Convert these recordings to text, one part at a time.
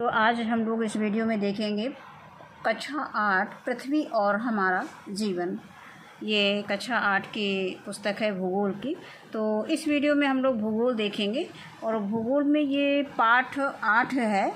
तो आज हम लोग इस वीडियो में देखेंगे कक्षा 8 पृथ्वी और हमारा जीवन। ये कक्षा 8 की पुस्तक है भूगोल की। तो इस वीडियो में हम लोग भूगोल देखेंगे और भूगोल में ये पाठ 8 है।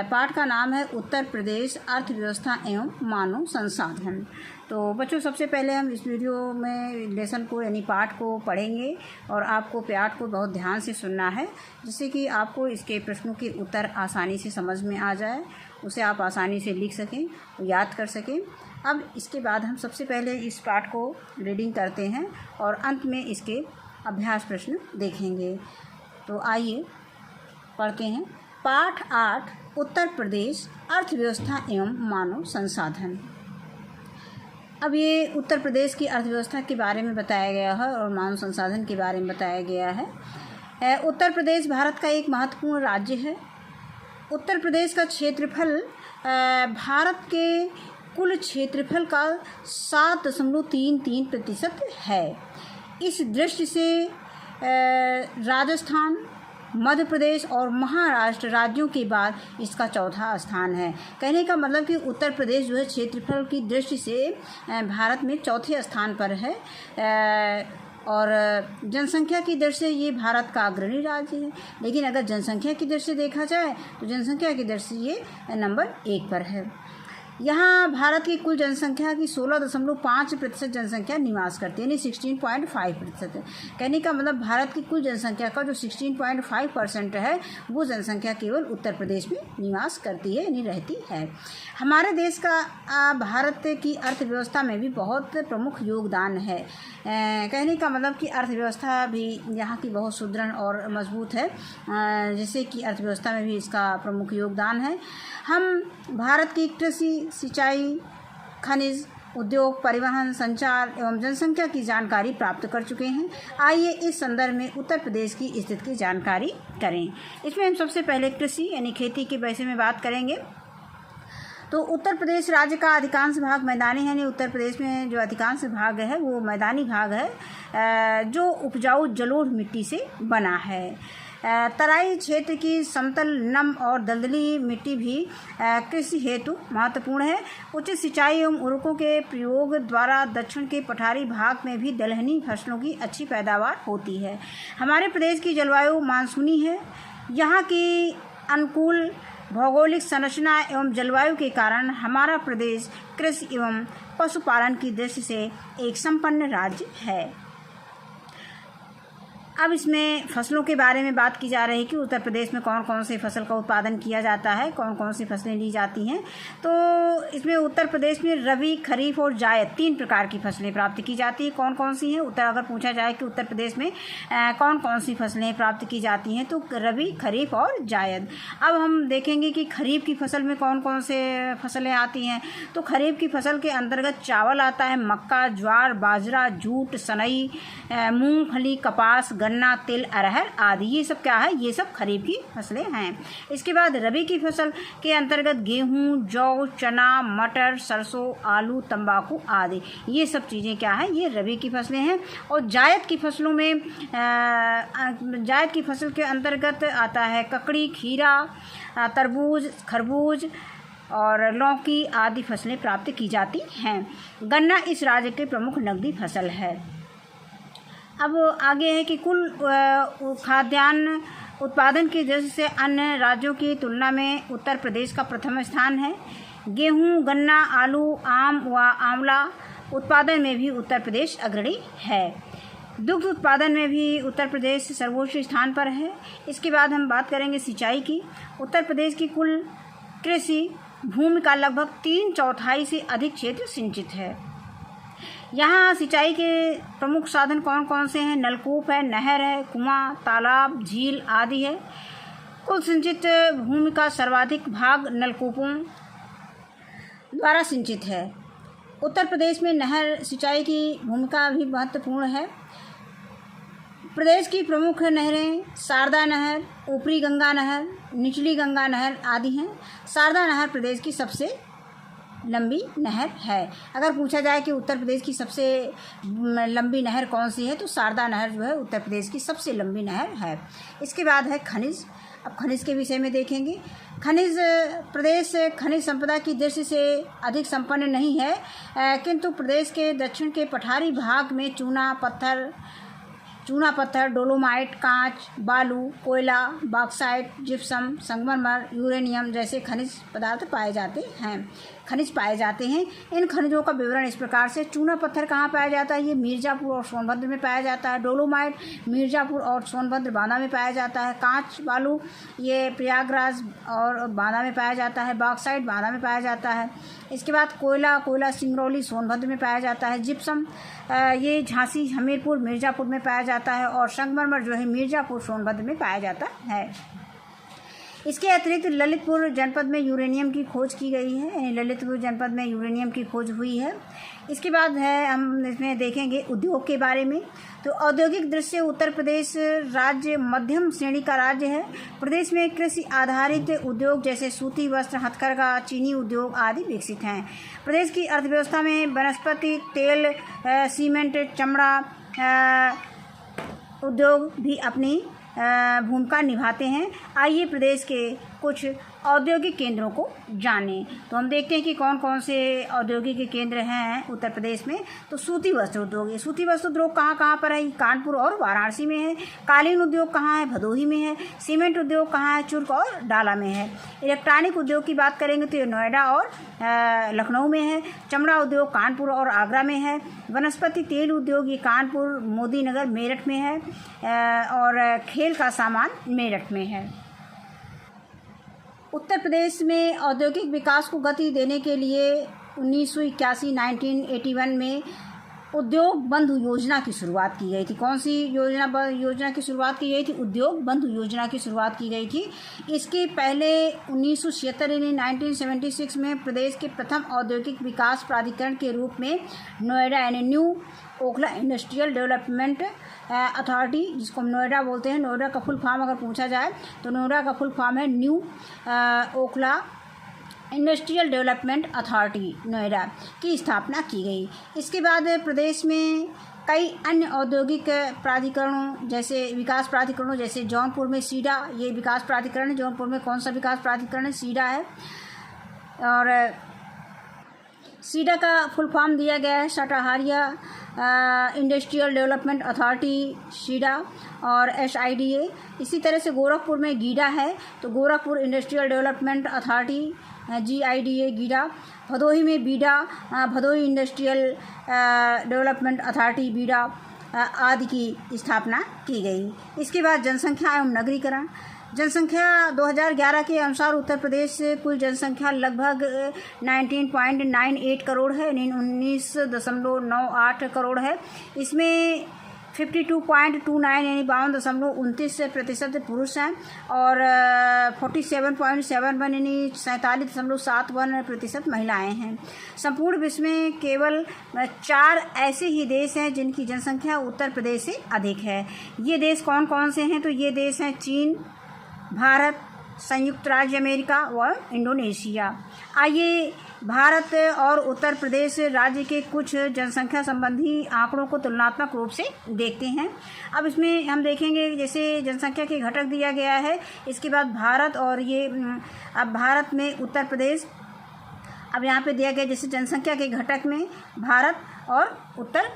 पाठ का नाम है उत्तर प्रदेश अर्थव्यवस्था एवं मानव संसाधन। तो बच्चों, सबसे पहले हम इस वीडियो में लेसन को यानी पाठ को पढ़ेंगे और आपको पाठ को बहुत ध्यान से सुनना है, जिससे कि आपको इसके प्रश्नों के उत्तर आसानी से समझ में आ जाए, उसे आप आसानी से लिख सकें, याद कर सकें। अब इसके बाद हम सबसे पहले इस पाठ को रीडिंग करते हैं और अंत में इसके अभ्यास प्रश्न देखेंगे। तो आइए पढ़ते हैं। पाठ 8 उत्तर प्रदेश अर्थव्यवस्था एवं मानव संसाधन। अब ये उत्तर प्रदेश की अर्थव्यवस्था के बारे में बताया गया है और मानव संसाधन के बारे में बताया गया है। उत्तर प्रदेश भारत का एक महत्वपूर्ण राज्य है। उत्तर प्रदेश का क्षेत्रफल भारत के कुल क्षेत्रफल का 7.33% है। इस दृष्टि से राजस्थान, मध्य प्रदेश और महाराष्ट्र राज्यों के बाद इसका चौथा स्थान है। कहने का मतलब कि उत्तर प्रदेश जो है क्षेत्रफल की दृष्टि से भारत में चौथे स्थान पर है और जनसंख्या की दृष्टि से ये भारत का अग्रणी राज्य है। लेकिन अगर जनसंख्या की दृष्टि से देखा जाए तो जनसंख्या की दृष्टि से ये नंबर 1 पर है। यहाँ भारत की कुल जनसंख्या की 16.5% जनसंख्या निवास करती है, यानी 16.5% है। कहने का मतलब भारत की कुल जनसंख्या का जो 16.5% है वो जनसंख्या केवल उत्तर प्रदेश में निवास करती है, यानी रहती है। हमारे देश का भारत की अर्थव्यवस्था में भी बहुत प्रमुख योगदान है। कहने का मतलब कि अर्थव्यवस्था भी यहाँ की बहुत सुदृढ़ और मजबूत है, जिससे कि अर्थव्यवस्था में भी इसका प्रमुख योगदान है। हम भारत की कृषि, सिंचाई, खनिज, उद्योग, परिवहन, संचार एवं जनसंख्या की जानकारी प्राप्त कर चुके हैं। आइए इस संदर्भ में उत्तर प्रदेश की स्थिति की जानकारी करें। इसमें हम सबसे पहले कृषि यानी खेती के विषय में बात करेंगे। तो उत्तर प्रदेश राज्य का अधिकांश भाग मैदानी है, यानी उत्तर प्रदेश में जो अधिकांश भाग है वो मैदानी भाग है, जो उपजाऊ जलोढ़ मिट्टी से बना है। तराई क्षेत्र की समतल, नम और दलदली मिट्टी भी कृषि हेतु महत्वपूर्ण है। उचित सिंचाई एवं उर्वरकों के प्रयोग द्वारा दक्षिण के पठारी भाग में भी दलहनी फसलों की अच्छी पैदावार होती है। हमारे प्रदेश की जलवायु मानसूनी है। यहाँ की अनुकूल भौगोलिक संरचना एवं जलवायु के कारण हमारा प्रदेश कृषि एवं पशुपालन की दृष्टि से एक संपन्न राज्य है। अब इसमें फसलों के बारे में बात की जा रही है कि उत्तर प्रदेश में कौन कौन से फसल का उत्पादन किया जाता है, कौन कौन सी फसलें ली जाती हैं। तो इसमें उत्तर प्रदेश में रबी, खरीफ और जायद 3 प्रकार की फसलें प्राप्त की जाती हैं। कौन कौन सी हैं? अगर पूछा जाए कि उत्तर प्रदेश में कौन कौन सी फसलें प्राप्त की जाती हैं तो रबी, खरीफ और जायद। अब हम देखेंगे कि खरीफ की फसल में कौन कौन से फसलें आती हैं। तो खरीफ की फसल के अंतर्गत चावल आता है, मक्का, ज्वार, बाजरा, जूट, सनई, मूंगफली, कपास, गन्ना, तिल, अरहर आदि। ये सब क्या है? ये सब खरीफ की फसलें हैं। इसके बाद रबी की फसल के अंतर्गत गेहूं, जौ, चना, मटर, सरसों, आलू, तंबाकू आदि। ये सब चीज़ें क्या है? ये रबी की फसलें हैं। और जायद की फसलों में जायद की फसल के अंतर्गत आता है ककड़ी, खीरा, तरबूज, खरबूज और लौकी आदि फसलें प्राप्त की जाती हैं। गन्ना इस राज्य के प्रमुख नकदी फसल है। अब आगे है कि कुल खाद्यान्न उत्पादन की दृष्टि से अन्य राज्यों की तुलना में उत्तर प्रदेश का प्रथम स्थान है। गेहूं, गन्ना, आलू, आम व आंवला उत्पादन में भी उत्तर प्रदेश अग्रणी है। दुग्ध उत्पादन में भी उत्तर प्रदेश सर्वोच्च स्थान पर है। इसके बाद हम बात करेंगे सिंचाई की। उत्तर प्रदेश की कुल कृषि भूमि का लगभग 3/4 से अधिक क्षेत्र सिंचित है। यहाँ सिंचाई के प्रमुख साधन कौन कौन से हैं? नलकूप है, नहर है, कुआं, तालाब, झील आदि है। कुल सिंचित भूमि का सर्वाधिक भाग नलकूपों द्वारा सिंचित है। उत्तर प्रदेश में नहर सिंचाई की भूमिका भी महत्वपूर्ण है। प्रदेश की प्रमुख नहरें शारदा नहर, ऊपरी गंगा नहर, निचली गंगा नहर आदि हैं। शारदा नहर प्रदेश की सबसे लंबी नहर है। अगर पूछा जाए कि उत्तर प्रदेश की सबसे लंबी नहर कौन सी है तो शारदा नहर जो है उत्तर प्रदेश की सबसे लंबी नहर है। इसके बाद है खनिज। अब खनिज के विषय में देखेंगे। खनिज प्रदेश खनिज संपदा की दृष्टि से अधिक संपन्न नहीं है, किंतु प्रदेश के दक्षिण के पठारी भाग में चूना पत्थर, डोलोमाइट, कांच, बालू, कोयला, बॉक्साइट, जिप्सम, संगमरमर, यूरेनियम जैसे खनिज पाए जाते हैं। इन खनिजों का विवरण इस प्रकार से: चूना पत्थर कहाँ पाया जाता है? ये मिर्ज़ापुर और सोनभद्र में पाया जाता है। डोलोमाइट मिर्ज़ापुर और सोनभद्र, बांदा में पाया जाता है। कांच बालू ये प्रयागराज और बांदा में पाया जाता है। बॉक्साइट बांदा में पाया जाता है। इसके बाद कोयला सिंगरौली, सोनभद्र में पाया जाता है। जिप्सम ये झांसी, हमीरपुर, मिर्ज़ापुर में पाया जाता है। और संगमरमर जो है मिर्ज़ापुर, सोनभद्र में पाया जाता है। इसके अतिरिक्त ललितपुर जनपद में यूरेनियम की खोज की गई है, ललितपुर जनपद में यूरेनियम की खोज हुई है। इसके बाद है हम इसमें देखेंगे उद्योग के बारे में। तो औद्योगिक दृष्टि से उत्तर प्रदेश राज्य मध्यम श्रेणी का राज्य है। प्रदेश में कृषि आधारित उद्योग जैसे सूती वस्त्र, हथकरघा, चीनी उद्योग आदि विकसित हैं। प्रदेश की अर्थव्यवस्था में वनस्पति तेल, सीमेंट, चमड़ा उद्योग भी अपनी भूमिका निभाते हैं। आइए प्रदेश के कुछ औद्योगिक केंद्रों को जानें। तो हम देखते हैं कि कौन कौन से औद्योगिक केंद्र हैं उत्तर प्रदेश में। तो सूती वस्त्र उद्योग, सूती वस्त्र उद्योग कहाँ पर है? कानपुर और वाराणसी में है। कालीन उद्योग कहाँ है? भदोही में है। सीमेंट उद्योग कहाँ है? चुर्क और डाला में है। इलेक्ट्रॉनिक उद्योग की बात करेंगे तो ये नोएडा और लखनऊ में है। चमड़ा उद्योग कानपुर और आगरा में है। वनस्पति तेल उद्योग ये कानपुर, मोदीनगर, मेरठ में है। और खेल का सामान मेरठ में है। उत्तर प्रदेश में औद्योगिक विकास को गति देने के लिए 1981 में उद्योग बंधु योजना की शुरुआत की गई थी। कौन सी योजना की शुरुआत की गई थी? उद्योग बंधु योजना की शुरुआत की गई थी। इसके पहले 1976 में प्रदेश के प्रथम औद्योगिक विकास प्राधिकरण के रूप में नोएडा यानी new Okhla industrial development authority, जिसको हम नोएडा बोलते हैं, नोएडा का फुल फॉर्म अगर पूछा जाए तो नोएडा का फुल फॉर्म है new Okhla industrial development authority, Noida की स्थापना की गई। इसके बाद प्रदेश में कई अन्य औद्योगिक प्राधिकरणों जैसे विकास प्राधिकरणों जैसे जौनपुर में सीडा, ये विकास प्राधिकरण है। जौनपुर में कौन सा विकास प्राधिकरण है? सीडा है। और सीडा का फुल फॉर्म दिया गया है शाटाहारिया इंडस्ट्रियल डेवलपमेंट अथॉरिटी, सीडा और SIDA। इसी तरह से गोरखपुर में गीडा है, तो Gorakhpur industrial development authority, GIDA, GIDA. Bhadohi में बीडा, भदोही इंडस्ट्रियल डेवलपमेंट अथॉरिटी, बीडा आदि की स्थापना की गई। इसके बाद जनसंख्या एवं नगरीकरण। जनसंख्या 2011 के अनुसार उत्तर प्रदेश से कुल जनसंख्या लगभग 19.98 करोड़ है, 19.98 करोड़ है। इसमें 52.29 यानी 52.29% पुरुष हैं और 47.71 यानी 47.71% महिलाएं हैं। संपूर्ण विश्व में केवल 4 ऐसे ही देश हैं जिनकी जनसंख्या उत्तर प्रदेश से अधिक है। ये देश कौन कौन से हैं? तो ये देश हैं चीन, भारत, संयुक्त राज्य अमेरिका व इंडोनेशिया। आइए भारत और उत्तर प्रदेश राज्य के कुछ जनसंख्या संबंधी आंकड़ों को तुलनात्मक रूप से देखते हैं। अब इसमें हम देखेंगे जैसे जनसंख्या के घटक दिया गया है, इसके बाद भारत और ये अब भारत में उत्तर प्रदेश, अब यहाँ पे दिया गया जैसे जनसंख्या के घटक में भारत और उत्तर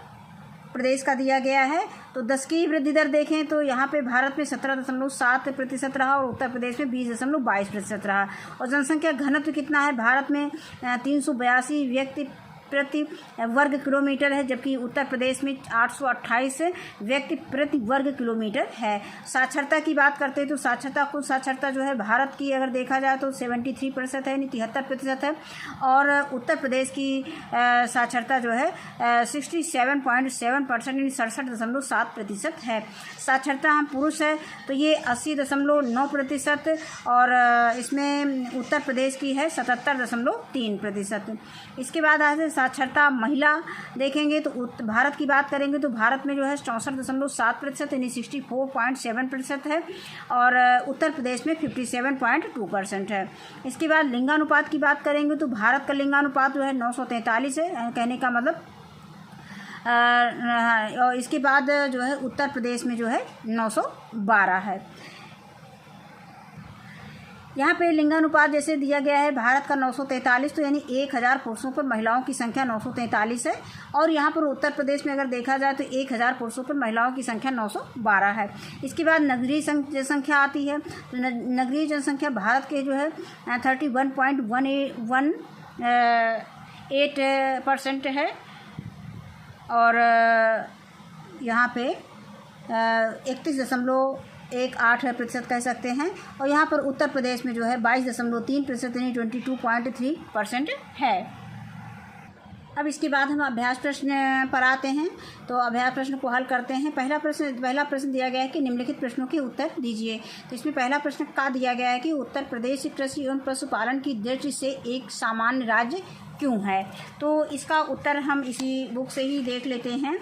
प्रदेश का दिया गया है। तो 10 की वृद्धि दर देखें तो यहाँ पे भारत में 17.7% रहा और उत्तर प्रदेश में 20.22% रहा। और जनसंख्या घनत्व कितना है? भारत में 382 व्यक्ति प्रति वर्ग किलोमीटर है, जबकि उत्तर प्रदेश में 828 व्यक्ति प्रति वर्ग किलोमीटर है। साक्षरता की बात करते हैं तो कुल साक्षरता जो है भारत की अगर देखा जाए तो 73% है, 73% है। और उत्तर प्रदेश की साक्षरता जो है 67.7% यानी 67.7% है। साक्षरता हम पुरुष है तो ये 80.9% और इसमें उत्तर प्रदेश की है 77.3%। इसके बाद आज साक्षरता महिला देखेंगे तो भारत की बात करेंगे तो भारत में जो है 64.7% यानी 64.7% है और उत्तर प्रदेश में 57.2% है। इसके बाद लिंगानुपात की बात करेंगे तो भारत का लिंगानुपात जो है 943 है, कहने का मतलब और इसके बाद जो है उत्तर प्रदेश में जो है 912 है। यहाँ पे लिंगानुपात जैसे दिया गया है, भारत का 943, तो यानी 1000 पुरुषों पर महिलाओं की संख्या 943 है। और यहाँ पर उत्तर प्रदेश में अगर देखा जाए तो 1000 पुरुषों पर महिलाओं की संख्या 912 है। इसके बाद नगरीय जनसंख्या आती है। तो नगरीय जनसंख्या भारत के जो है 31.18% है। और यहाँ पे 31.18% कह सकते हैं। और यहाँ पर उत्तर प्रदेश में जो है 22.3% यानी 22.3% है। अब इसके बाद हम अभ्यास प्रश्न पर आते हैं। तो अभ्यास प्रश्न को हल करते हैं। पहला प्रश्न दिया गया है कि निम्नलिखित प्रश्नों के उत्तर दीजिए। तो इसमें पहला प्रश्न का दिया गया है कि उत्तर प्रदेश कृषि एवं पशुपालन की दृष्टि से एक सामान्य राज्य क्यों है। तो इसका उत्तर हम इसी बुक से ही देख लेते हैं।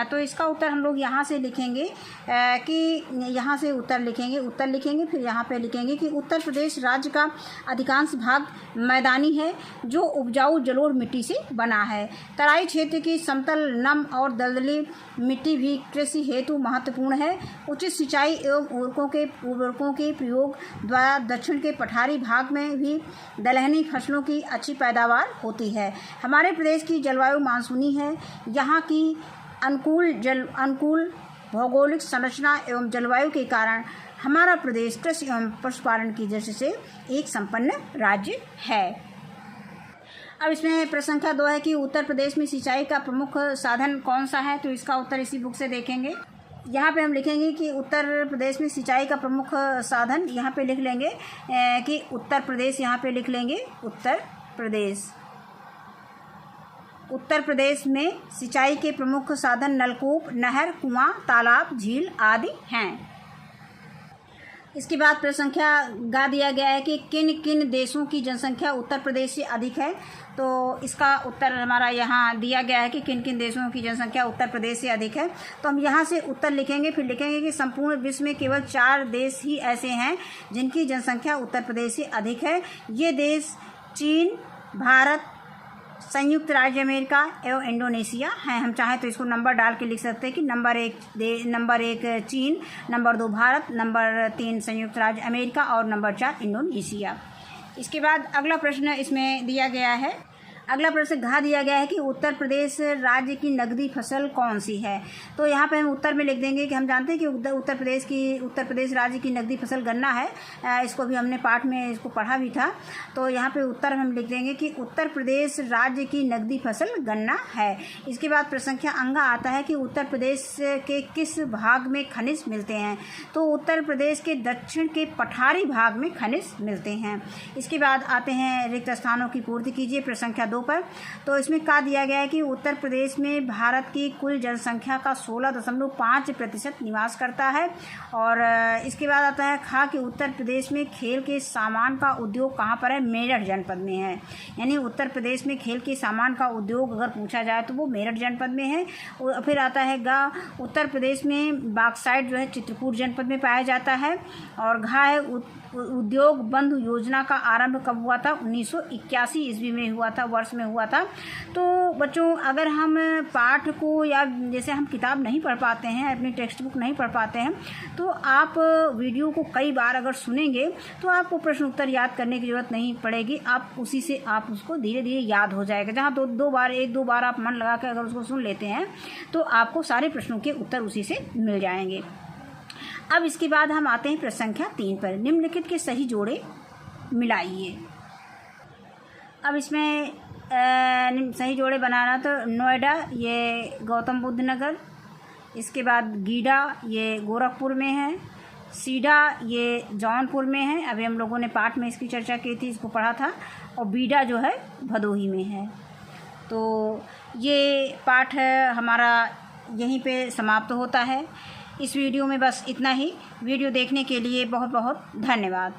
तो इसका उत्तर हम लोग यहाँ से लिखेंगे कि यहाँ से उत्तर लिखेंगे फिर यहाँ पे लिखेंगे कि उत्तर प्रदेश राज्य का अधिकांश भाग मैदानी है जो उपजाऊ जलोढ़ मिट्टी से बना है। तराई क्षेत्र की समतल, नम और दलदली मिट्टी भी कृषि हेतु महत्वपूर्ण है। उचित सिंचाई एवं उर्वरकों के प्रयोग द्वारा दक्षिण के पठारी भाग में भी दलहनी फसलों की अच्छी पैदावार होती है। हमारे प्रदेश की जलवायु मानसूनी है। यहाँ की अनुकूल भौगोलिक संरचना एवं जलवायु के कारण हमारा प्रदेश कृषि एवं पशुपालन की दृष्टि से एक संपन्न राज्य है। अब इसमें प्रश्न संख्या 2 है कि उत्तर प्रदेश में सिंचाई का प्रमुख साधन कौन सा है। तो इसका उत्तर इसी बुक से देखेंगे। यहाँ पे हम लिखेंगे कि उत्तर प्रदेश में सिंचाई का प्रमुख साधन, यहाँ पे लिख लेंगे कि उत्तर प्रदेश, यहाँ पे लिख लेंगे उत्तर प्रदेश में सिंचाई के प्रमुख साधन नलकूप, नहर, कुआं, तालाब, झील आदि हैं। इसके बाद प्रश्न संख्या गा दिया गया है कि किन किन देशों की जनसंख्या उत्तर प्रदेश से अधिक है। तो इसका उत्तर हमारा यहाँ दिया गया है कि किन किन देशों की जनसंख्या उत्तर प्रदेश से अधिक है। तो हम यहाँ से उत्तर लिखेंगे, फिर लिखेंगे कि संपूर्ण विश्व में केवल 4 देश ही ऐसे हैं जिनकी जनसंख्या उत्तर प्रदेश से अधिक है। ये देश चीन, भारत, संयुक्त राज्य अमेरिका एवं इंडोनेशिया हैं। हम चाहें तो इसको नंबर डाल के लिख सकते हैं कि नंबर 1 चीन, नंबर 2 भारत, नंबर 3 संयुक्त राज्य अमेरिका और नंबर 4 इंडोनेशिया। इसके बाद अगला प्रश्न इसमें दिया गया है। अगला प्रश्न घा दिया गया है कि उत्तर प्रदेश राज्य की नकदी फसल कौन सी है। तो यहाँ पे हम उत्तर में लिख देंगे कि हम जानते हैं कि उत्तर प्रदेश राज्य की नकदी फसल गन्ना है। इसको भी हमने पाठ में इसको पढ़ा भी था। तो यहाँ पे उत्तर हम लिख देंगे कि उत्तर प्रदेश राज्य की नकदी फसल गन्ना है। इसके बाद प्रश्न संख्या अंगा आता है कि उत्तर प्रदेश के किस भाग में खनिज मिलते हैं। तो उत्तर प्रदेश के दक्षिण के पठारी भाग में खनिज मिलते हैं। इसके बाद आते हैं रिक्त स्थानों की पूर्ति कीजिए प्रश्न संख्या 2 पर। तो इसमें कहा दिया गया है कि उत्तर प्रदेश में भारत की कुल जनसंख्या का 16.5% निवास करता है। और इसके बाद आता है खा कि उत्तर प्रदेश में खेल के सामान का उद्योग कहाँ पर है। मेरठ जनपद में है। यानी उत्तर प्रदेश में खेल के सामान का उद्योग अगर पूछा जाए तो वो मेरठ जनपद में है। फिर आता है गा, उत्तर प्रदेश में बॉक्साइट जो है चित्रकूट जनपद में पाया जाता है। और घा है उद्योग बंधु योजना का आरंभ कब हुआ था। 1981 ईस्वी में हुआ था, वर्ष में हुआ था। तो बच्चों अगर हम पाठ को या जैसे हम किताब नहीं पढ़ पाते हैं, अपनी टेक्स्ट बुक नहीं पढ़ पाते हैं, तो आप वीडियो को कई बार अगर सुनेंगे तो आपको प्रश्न उत्तर याद करने की ज़रूरत नहीं पड़ेगी। आप उसी से आप उसको धीरे धीरे याद हो जाएगा। जहाँ एक दो बार आप मन लगा कर अगर उसको सुन लेते हैं तो आपको सारे प्रश्नों के उत्तर उसी से मिल जाएंगे। अब इसके बाद हम आते हैं प्रश्न संख्या 3 पर। निम्नलिखित के सही जोड़े मिलाइए। अब इसमें सही जोड़े बनाना तो नोएडा ये गौतम बुद्ध नगर, इसके बाद गीडा ये गोरखपुर में है, सीडा ये जौनपुर में है। अभी हम लोगों ने पाठ में इसकी चर्चा की थी, इसको पढ़ा था। और बीडा जो है भदोही में है। तो ये पाठ हमारा यहीं पे समाप्त होता है। इस वीडियो में बस इतना ही। वीडियो देखने के लिए बहुत बहुत धन्यवाद।